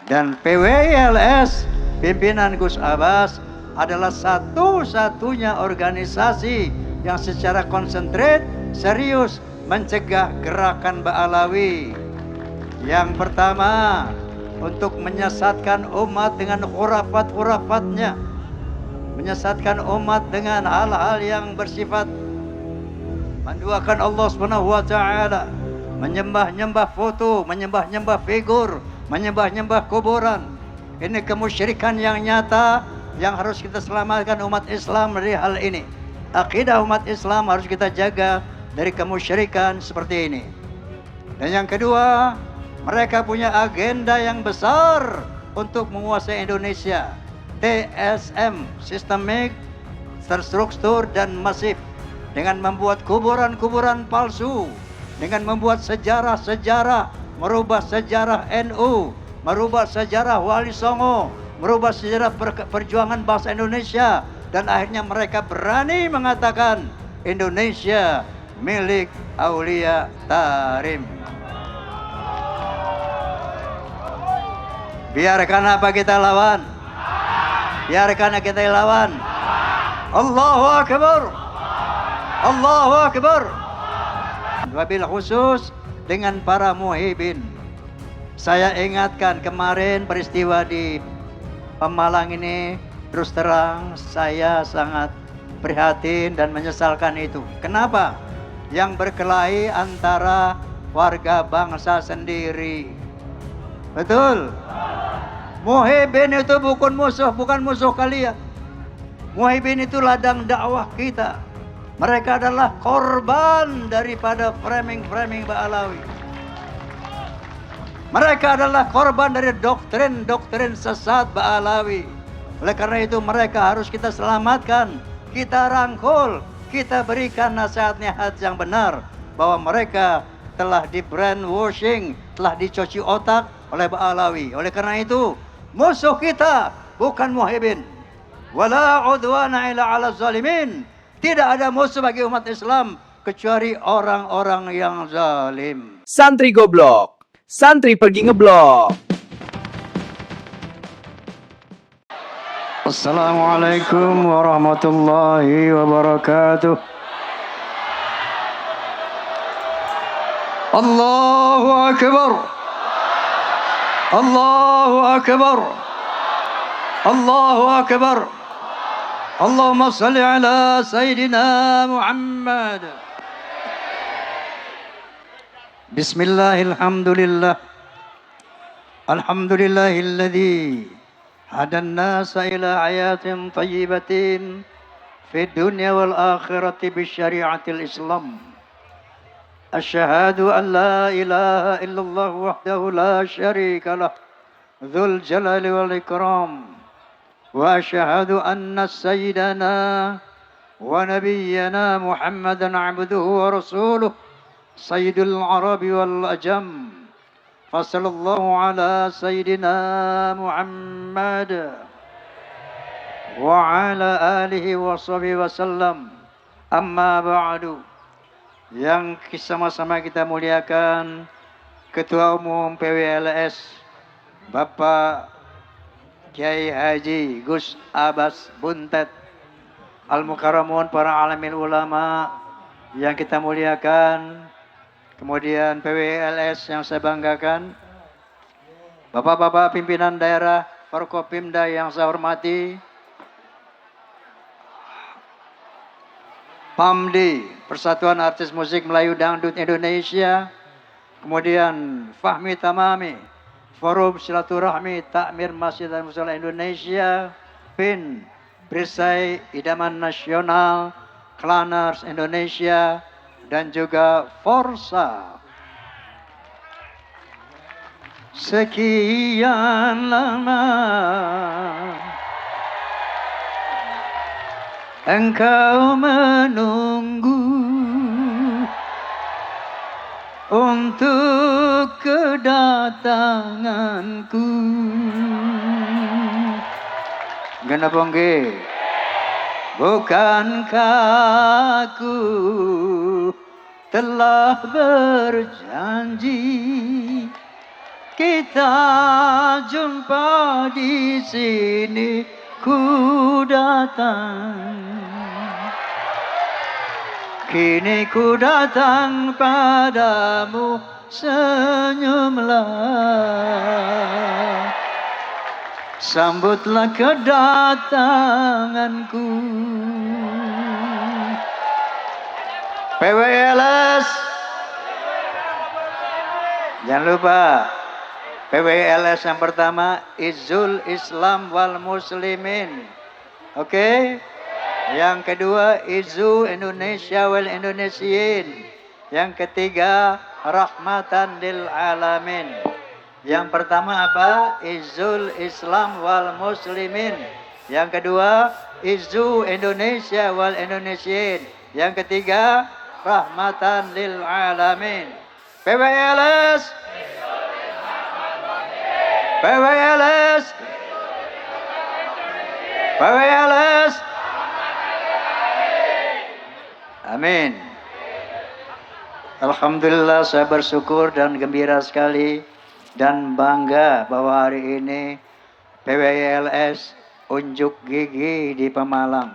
Dan PWLS pimpinan Gus Abbas adalah satu-satunya organisasi yang secara konsentrat serius mencegah gerakan Ba'alawi. Yang pertama, untuk menyesatkan umat dengan khurafat-khurafatnya, menyesatkan umat dengan hal-hal yang bersifat menduakan Allah Subhanahu wa taala, menyembah-nyembah foto, menyembah-nyembah figur, menyembah-nyembah kuburan. Ini kemusyrikan yang nyata yang harus kita selamatkan umat Islam dari hal ini. Akidah umat Islam harus kita jaga dari kemusyrikan seperti ini. Dan yang kedua, mereka punya agenda yang besar untuk menguasai Indonesia. TSM, sistemik, terstruktur dan masif, dengan membuat kuburan-kuburan palsu, dengan membuat sejarah-sejarah, merubah sejarah NU, merubah sejarah Wali Songo, merubah sejarah perjuangan bangsa Indonesia, dan akhirnya mereka berani mengatakan Indonesia milik Aulia Tarim. Biarkan apa kita lawan? Biarkan kita lawan. Allahu Akbar. Allahu Akbar. Wabil khusus dengan para muhibin. Saya ingatkan kemarin peristiwa di Pemalang ini, terus terang saya sangat prihatin dan menyesalkan itu. Kenapa? Yang berkelahi antara warga bangsa sendiri. Betul? Muhibin itu bukan musuh kalian. Muhibin itu ladang dakwah kita. Mereka adalah korban daripada framing-framing Ba'alawi. Mereka adalah korban dari doktrin-doktrin sesat Ba'alawi. Oleh karena itu mereka harus kita selamatkan, kita rangkul, kita berikan nasihat-nasihat yang benar bahwa mereka telah di brainwashing, telah dicuci otak oleh Ba'alawi. Oleh karena itu musuh kita bukan muhibin. Wala udwana ila 'ala zalimin. Tidak ada musuh bagi umat Islam kecuali orang-orang yang zalim. Santri goblok, santri pergi ngeblok. Assalamualaikum warahmatullahi wabarakatuh. Allahu Akbar. Allahu Akbar. Allahu Akbar. Allahumma salli ala Sayyidina Muhammad. Bismillahirrahmanirrahim. Alhamdulillahilladzi hadan nasa ila ayatin tayyibatin fid dunya wal akhirati bisyari'atil Islam. Asyhadu an la ilaha illallah wahdahu la syarika lah, dzul jalali wal ikram. Wa asyhadu anna sayyidana wa nabiyyana Muhammadan abduhu wa rasuluh sayyidul arabi wal ajam. Fassallallahu ala sayyidina Muhammad wa ala alihi wa sahbihi wasallam. Amma ba'du. Yang sama-sama kita muliakan Ketua Umum PWLS Bapak Kiai Haji Gus Abbas Buntet, Al-Mukarramun, para alamin ulama yang kita muliakan, kemudian PWLS yang saya banggakan, Bapak-bapak pimpinan daerah Forkopimda yang saya hormati, PAMDI, Persatuan Artis Musik Melayu Dangdut Indonesia, kemudian Fahmi Tamami, Forum Silaturahmi Takmir Masjid dan Musala Indonesia, PIN, Perisai Idaman Nasional, Klaners Indonesia, dan juga Forsa. Sekian lama engkau menunggu untuk kedatanganku. Kenapa nggih? Bukankah aku telah berjanji kita jumpa di sini, ku datang. Kini ku datang padamu, senyumlah. Sambutlah kedatanganku. PWLS. Jangan lupa, PWLS yang pertama, Izzul Islam wal Muslimin. Oke? Yang kedua, Izzu Indonesia wal Indonesiin. Yang ketiga, Rahmatan lil Alamin. Yang pertama apa? Izzul Islam wal Muslimin. Yang kedua, Izzu Indonesia wal Indonesiin. Yang ketiga, Rahmatan lil Alamin. PWLS. PWLS. PWLS. Amin. Alhamdulillah, saya bersyukur dan gembira sekali dan bangga bahwa hari ini PWLS unjuk gigi di Pemalang.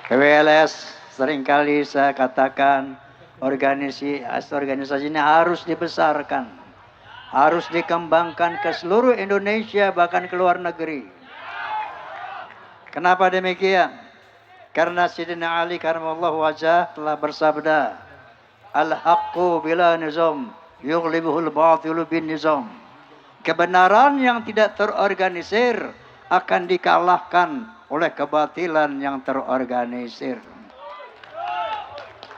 PWLS seringkali saya katakan organisasi ini harus dibesarkan, harus dikembangkan ke seluruh Indonesia bahkan ke luar negeri. Kenapa demikian? Karena Sayyidina Ali karamallahu wajah telah bersabda, Al-haqqu bila nizam, yughlibuhul batilu bin nizam. Kebenaran yang tidak terorganisir akan dikalahkan oleh kebatilan yang terorganisir.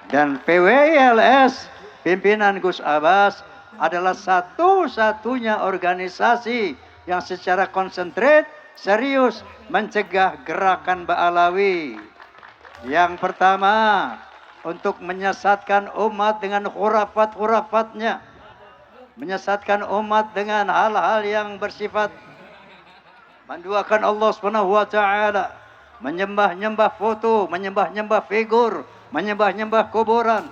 Dan PWLS, pimpinan Gus Abbas, adalah satu-satunya organisasi yang secara konsentrat serius mencegah gerakan Ba'alawi. Yang pertama, untuk menyesatkan umat dengan khurafat-khurafatnya, menyesatkan umat dengan hal-hal yang bersifat menduakan Allah Subhanahu wa taala, menyembah-nyembah foto, menyembah-nyembah figur, menyembah-nyembah kuburan.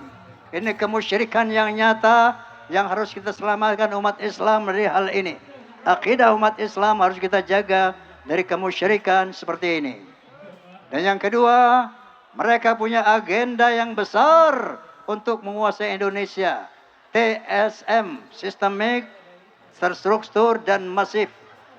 Ini kemusyrikan yang nyata yang harus kita selamatkan umat Islam dari hal ini. Akidah umat Islam harus kita jaga dari kemusyrikan seperti ini. Dan yang kedua, mereka punya agenda yang besar untuk menguasai Indonesia. TSM, sistemik, terstruktur dan masif.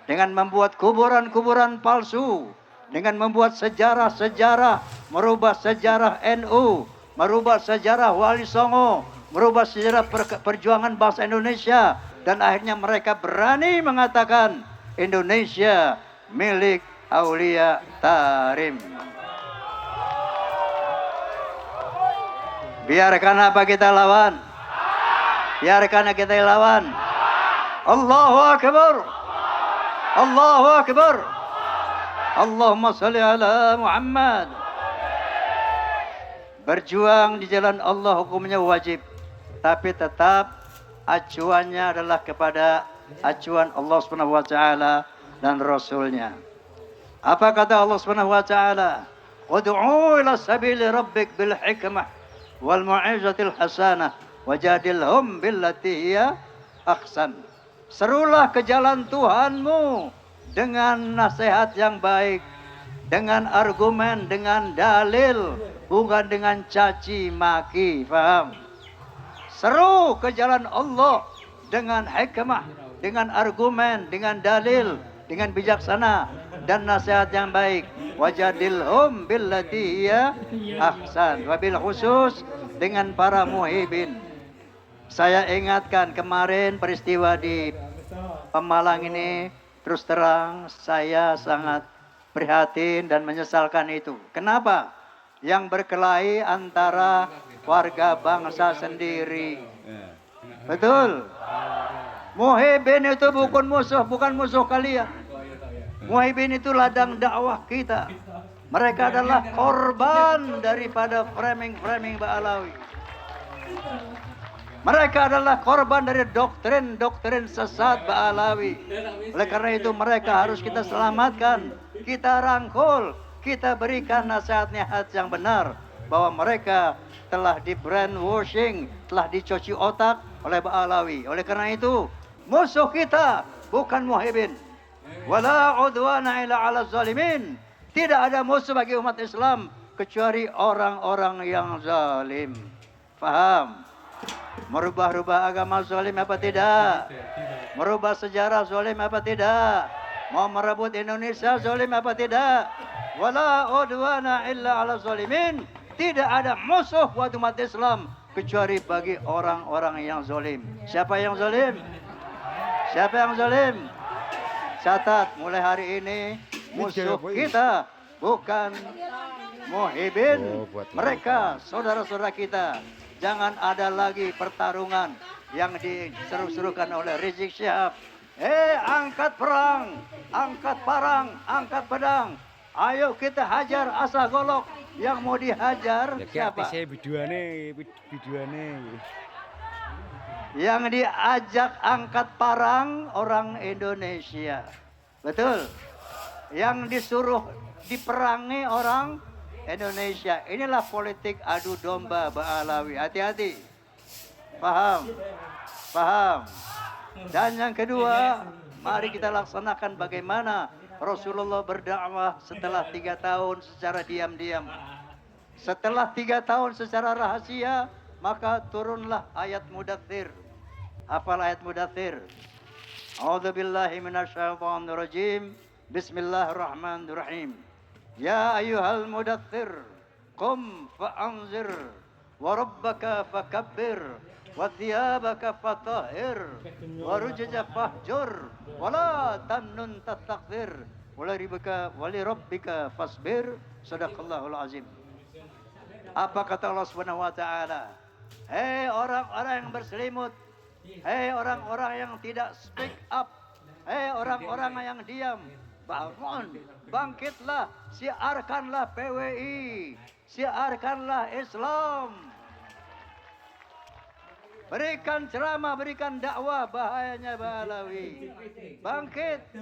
Dengan membuat kuburan-kuburan palsu. Dengan membuat sejarah-sejarah, merubah sejarah NU, merubah sejarah Wali Songo, merubah sejarah perjuangan bangsa Indonesia. Dan akhirnya mereka berani mengatakan Indonesia milik Aulia Tarim. Biarkan apa kita lawan? Biarkan kita lawan. Allahu Akbar. Allahu Akbar. Allahumma salli ala Muhammad. Berjuang di jalan Allah hukumnya wajib, tapi tetap acuannya adalah kepada acuan Allah Subhanahu wa taala dan Rasulnya. Apa kata Allah Subhanahu wa taala? Ud'u ila sabili rabbik bil hikmah wal mau'izatil hasanah wajadilhum billati hiya ahsan. Serulah ke jalan Tuhanmu dengan nasihat yang baik, dengan argumen, dengan dalil, bukan dengan caci maki, faham? Seru ke jalan Allah dengan hikmah, dengan argumen, dengan dalil, dengan bijaksana dan nasihat yang baik. Wajadilhum billati hiya ahsan. Wabil khusus dengan para muhibin. Saya ingatkan kemarin peristiwa di Pemalang ini, terus terang saya sangat prihatin dan menyesalkan itu. Kenapa? Yang berkelahi antara warga bangsa sendiri. Betul. Muhibin itu bukan musuh kalian. Muhibin itu ladang dakwah kita. Mereka adalah korban daripada framing Ba'alawi. Mereka adalah korban dari doktrin sesat Ba'alawi. Oleh karena itu mereka harus kita selamatkan, kita rangkul, kita berikan nasihat-nasihat yang benar bahwa mereka telah di brainwashing, telah dicuci otak oleh Ba'alawi. Oleh karena itu, musuh kita bukan Muhyiddin. Wala udwana illa 'ala zalimin. Tidak ada musuh bagi umat Islam kecuali orang-orang yang zalim. Faham? Merubah-rubah agama zalim apa tidak? Merubah sejarah zalim apa tidak? Mau merebut Indonesia zalim apa tidak? Wala udwana illa 'ala zalimin. Tidak ada musuh buat umat Islam kecuali bagi orang-orang yang zalim. Siapa yang zalim? Siapa yang zalim? Catat, mulai hari ini musuh kita bukan Muhyiddin. Mereka saudara-saudara kita. Jangan ada lagi pertarungan yang diseru-serukan oleh Rizik Syihab. Angkat perang, angkat parang, angkat pedang. Ayo kita hajar asal golok. Yang mau dihajar siapa? Videoane. Yang diajak angkat parang orang Indonesia. Betul. Yang disuruh diperangi orang Indonesia. Inilah politik adu domba Ba'alawi. Hati-hati. Paham? Paham. Dan yang kedua, mari kita laksanakan bagaimana Rasulullah berdakwah setelah 3 tahun secara diam-diam. Setelah 3 tahun secara rahasia, maka turunlah ayat Mudaththir. Hafal ayat Mudaththir. A'udzubillahi minasyaitonirrajim. Bismillahirrahmanirrahim. Ya ayyuhal mudaththir, qum fa'anzir, wa rabbaka fakabbir, wa thiyabaka fatahhir, wa rujza fahjur, wa la tamnun tastakthir, wa li rabbika fasbir. Sadaqallahul azim. Apa kata Allah Subhanahu wa taala? Hei orang-orang yang berselimut, hei orang-orang yang tidak speak up, hei orang-orang yang diam, bangun, bangkitlah, siarkanlah PWI, siarkanlah Islam. Berikan ceramah, berikan dakwah, bahayanya Ba'alawi. Bangkit,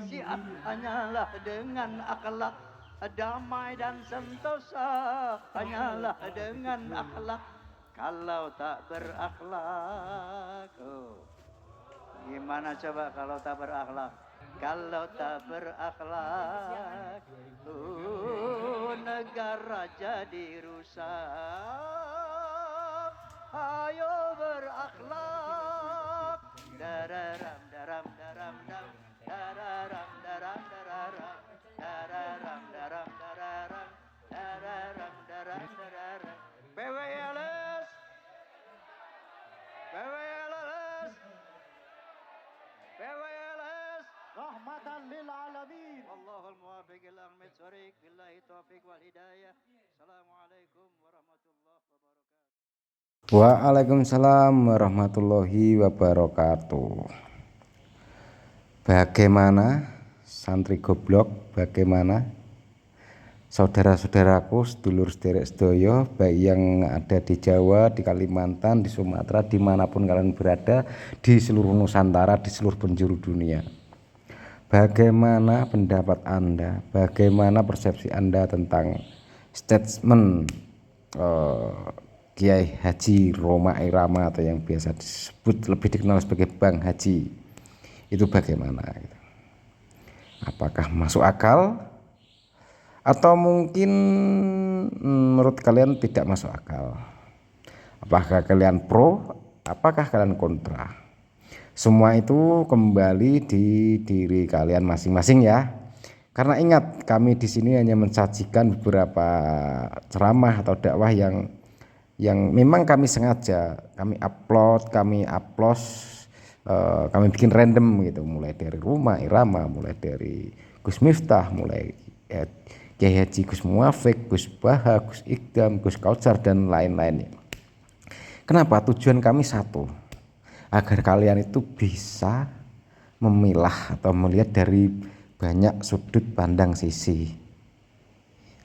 hanyalah dengan akhlak damai dan sentosa, hanyalah dengan akhlak. Kalau tak berakhlak, gimana coba kalau tak berakhlak? Kalau tak berakhlak, negara jadi rusak. Ayo berakhlak. Dararam daram daram dam, dararam daram dararam, dararam daram dararam, dararam daram dararam. PWLS, PWLS, PWLS. Rahmatan lil alamin. Wallahul muwaffiq ila aqwamit thoriq. Billahi taufiq wal hidayah. Assalamualaikum warahmatullahi wabarakatuh. Waalaikumsalam warahmatullahi wabarakatuh. Bagaimana santri goblok, bagaimana saudara-saudaraku, sedulur sederek sedaya, baik yang ada di Jawa, di Kalimantan, di Sumatera, dimanapun kalian berada, di seluruh Nusantara, di seluruh penjuru dunia. Bagaimana pendapat Anda, bagaimana persepsi Anda tentang statement Kiai Haji Rhoma Irama atau yang biasa disebut lebih dikenal sebagai Bang Haji, itu bagaimana? Apakah masuk akal atau mungkin menurut kalian tidak masuk akal? Apakah kalian pro? Apakah kalian kontra? Semua itu kembali di diri kalian masing-masing ya. Karena ingat, kami di sini hanya mensajikan beberapa ceramah atau dakwah yang memang kami sengaja kami upload, kami bikin random gitu, mulai dari Rhoma Irama, mulai dari Gus Miftah, mulai Kiai Haji Gus Muwafiq, Gus Baha, Gus Ikdam, Gus Kautsar dan lain-lainnya. Kenapa? Tujuan kami satu, agar kalian itu bisa memilah atau melihat dari banyak sudut pandang sisi,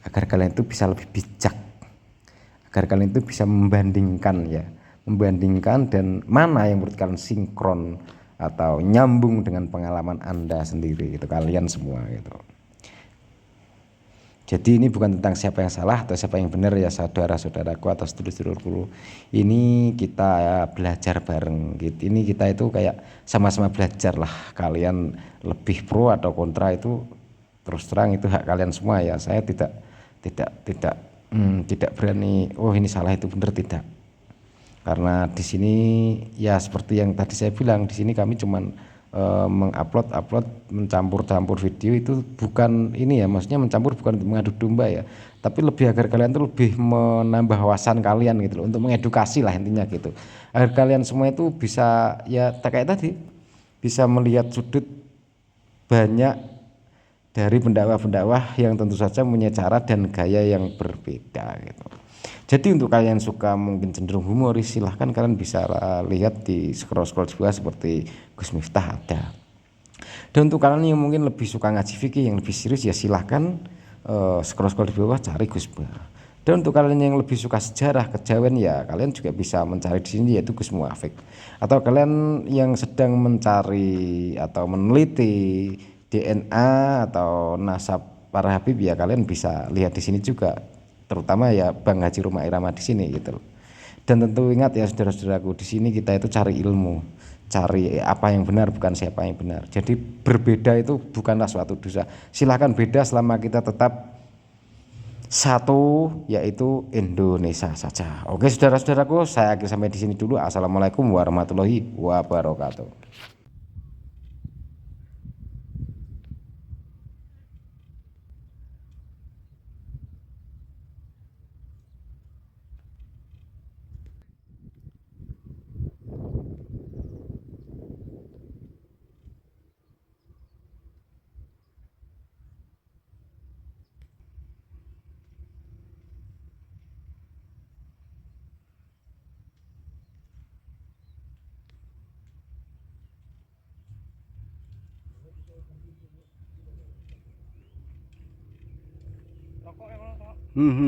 agar kalian itu bisa lebih bijak, agar kalian itu bisa membandingkan dan mana yang menurut kalian sinkron atau nyambung dengan pengalaman Anda sendiri, itu kalian semua gitu. Jadi ini bukan tentang siapa yang salah atau siapa yang benar ya saudara-saudaraku atau sedulur-sedulurku. Ini kita ya, belajar bareng gitu. Ini kita itu kayak sama-sama belajar lah. Kalian lebih pro atau kontra itu terus terang itu hak kalian semua ya. Saya tidak berani oh ini salah itu benar, tidak. Karena di sini ya seperti yang tadi saya bilang, di sini kami cuman mengupload mencampur-campur video itu bukan ini ya, maksudnya mencampur bukan untuk mengadu domba ya, tapi lebih agar kalian tuh lebih menambah wawasan kalian gitu loh, untuk mengedukasi lah intinya gitu, agar kalian semua itu bisa ya kayak tadi bisa melihat sudut banyak dari pendakwah-pendakwah yang tentu saja punya cara dan gaya yang berbeda gitu. Jadi untuk kalian suka mungkin cenderung humoris, silahkan kalian bisa lihat di scroll-scroll sebelah seperti Gus Miftah ada. Dan untuk kalian yang mungkin lebih suka ngaji fikih yang lebih serius ya silahkan scroll-scroll di bawah cari Gus Bar. Dan untuk kalian yang lebih suka sejarah kejawen ya kalian juga bisa mencari di sini yaitu Gus Muafik. Atau kalian yang sedang mencari atau meneliti DNA atau nasab para Habib ya kalian bisa lihat di sini juga, terutama ya Bang Haji Roma Irama di sini gitu. Dan tentu ingat ya saudara-saudaraku, di sini kita itu cari ilmu, cari apa yang benar bukan siapa yang benar. Jadi berbeda itu bukanlah suatu dosa. Silahkan beda selama kita tetap satu yaitu Indonesia saja. Oke saudara-saudaraku, saya akhir sampai di sini dulu. Assalamualaikum warahmatullahi wabarakatuh.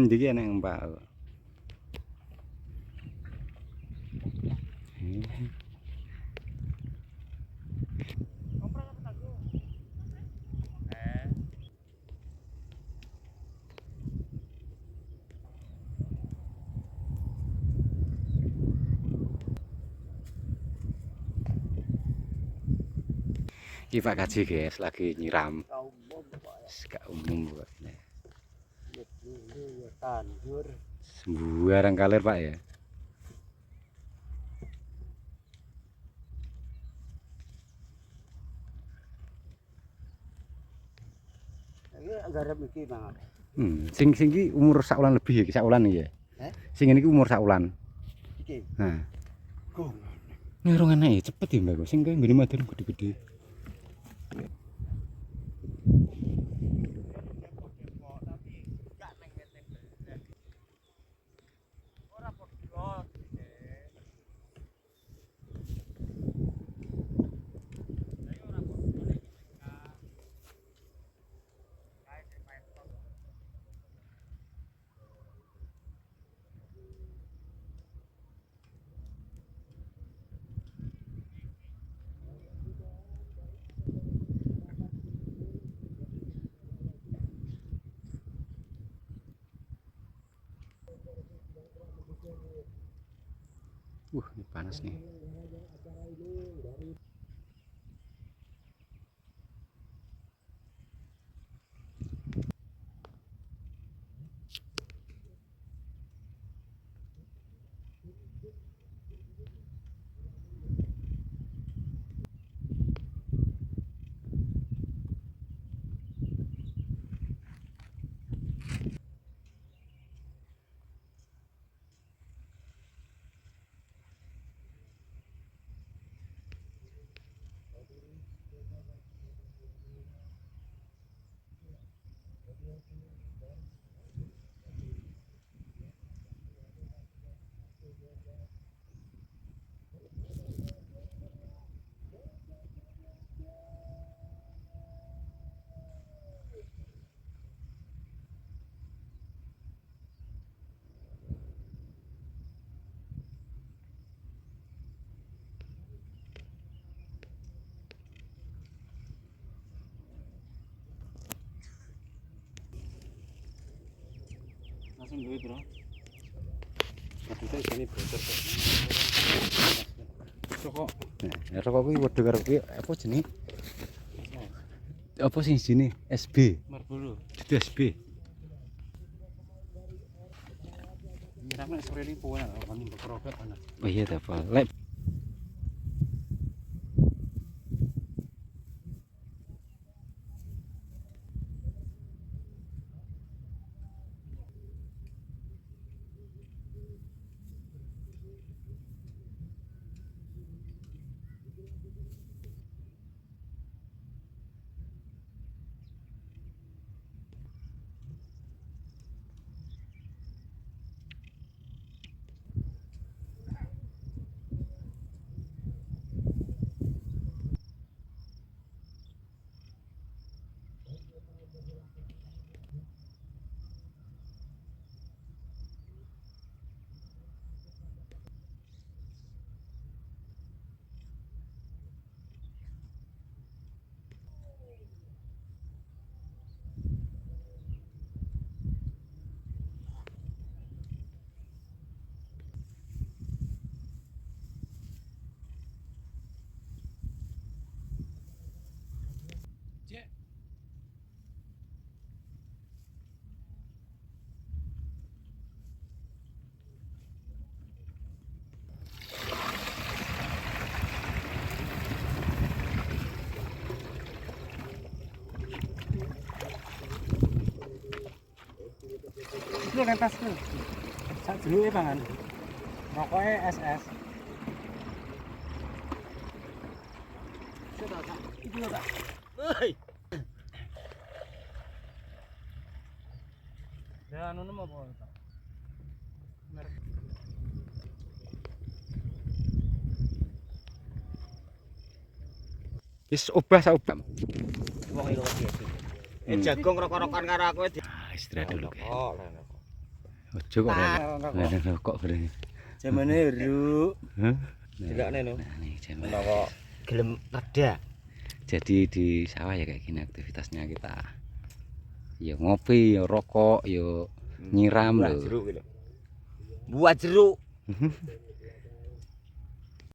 Jadi enak Mbak. Iki Pak Kaji guys lagi nyiram. Gak umum Pak. Sembarang kalir Pak ya. Garap iki Bang. Sing iki umur saulan lebih ya, saulan iki ya. Sing ini umur saulan. Iki. Nah. Gong. Ngerung enak ya cepet ya Mbak. Sing kaya ngene madun gede-gede. Ini panas nih. Langsung duwe, Bro. Kadite jane bocor kok. Rokok. Nah, rokok kuwi wedhe karo kuwi apa jenenge? Apa sing jenenge? SB. Marlboro. Itu SB. Nyirame sore iki pokoke kan mbok ana. Oh iya ta, Pak. Lek Lu nentas ku. Sak jeluke pangan. Rokoke SS. Sudah tak. Itu lho, Pak. Hei. Ya anu nemu apa, Pak? wis obah sak obah. Wong ilo biasa. Jagung rokok-rokokan karo aku di. Istirahat dulu. Oh, Ojo kok rokok bareng. jamane ru. Hah? Delokne lho. Nah, nih jam. Menawa gelem reda. Jadi di sawah ya kayak gini aktivitasnya kita. Ya ngopi, ya rokok, ya nyiram Buah lho. jeruk gitu. Buah jeruk.